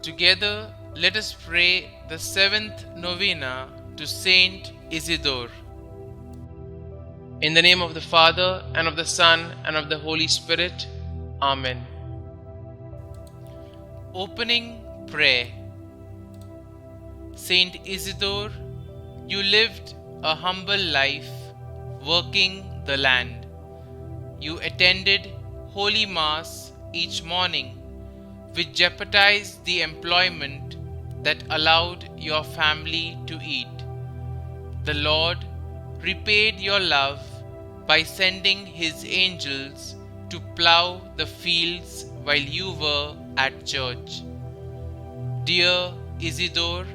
Together, let us pray the seventh novena to Saint Isidore. In the name of the Father, and of the Son, and of the Holy Spirit. Amen. Opening Prayer. Saint Isidore, you lived a humble life, working the land. You attended Holy Mass each morning, which jeopardized the employment that allowed your family to eat. The Lord repaid your love by sending His angels to plough the fields while you were at church. Dear Isidore,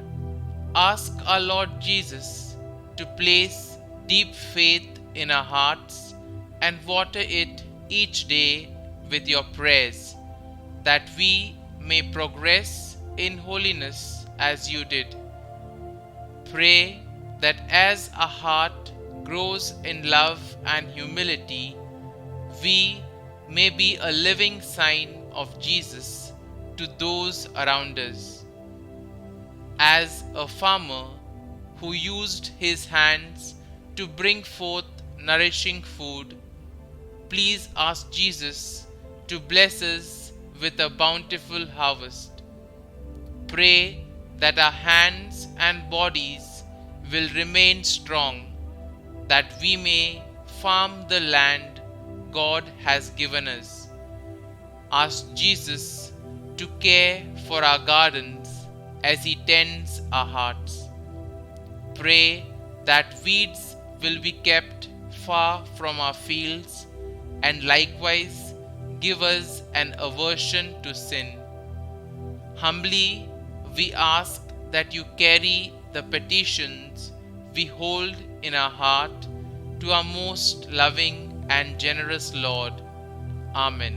ask our Lord Jesus to place deep faith in our hearts and water it each day with your prayers, that we may progress in holiness as you did. Pray that as our heart grows in love and humility, we may be a living sign of Jesus to those around us. As a farmer who used his hands to bring forth nourishing food, please ask Jesus to bless us with a bountiful harvest. Pray that our hands and bodies will remain strong, that we may farm the land God has given us. Ask Jesus to care for our gardens as He tends our hearts. Pray that weeds will be kept far from our fields, and likewise give us an aversion to sin. Humbly we ask that you carry the petitions we hold in our heart to our most loving and generous Lord. Amen.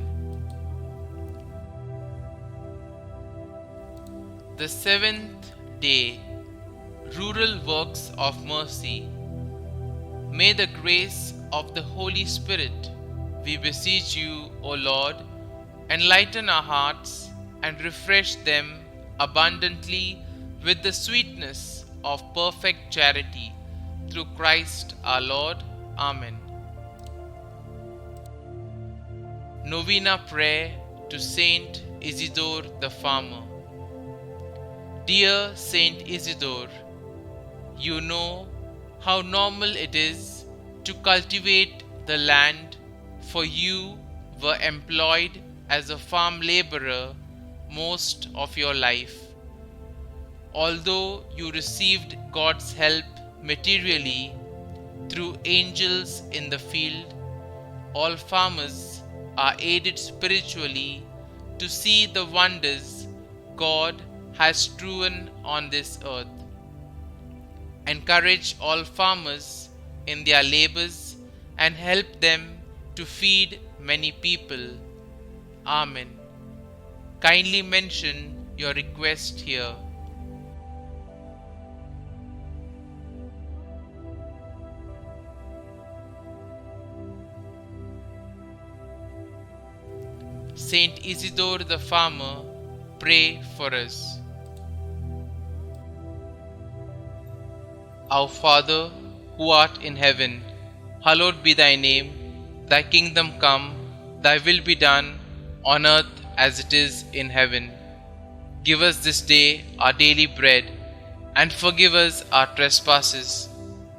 The seventh day, Rural Works of Mercy. May the grace of the Holy Spirit, we beseech you, O Lord, enlighten our hearts and refresh them abundantly with the sweetness of perfect charity, through Christ our Lord. Amen. Novena Prayer to Saint Isidore the Farmer. Dear Saint Isidore, you know how normal it is to cultivate the land, for you were employed as a farm laborer most of your life. Although you received God's help materially through angels in the field, all farmers are aided spiritually to see the wonders God has strewn on this earth. Encourage all farmers in their labors and help them to feed many people. Amen. Kindly mention your request here. Saint Isidore the Farmer, pray for us. Our Father, who art in heaven, hallowed be thy name. Thy kingdom come, thy will be done, on earth as it is in heaven. Give us this day our daily bread, and forgive us our trespasses,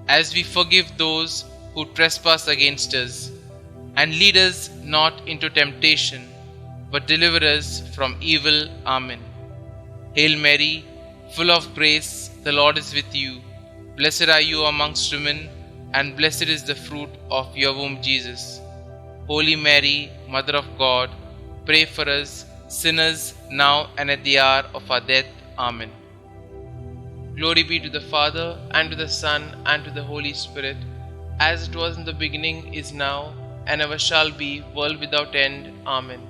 as we forgive those who trespass against us. And lead us not into temptation, but deliver us from evil. Amen. Hail Mary, full of grace, the Lord is with you. Blessed are you amongst women, and blessed is the fruit of your womb, Jesus. Holy Mary, Mother of God, pray for us sinners, now and at the hour of our death. Amen. Glory be to the Father, and to the Son, and to the Holy Spirit, as it was in the beginning, is now, and ever shall be, world without end. Amen.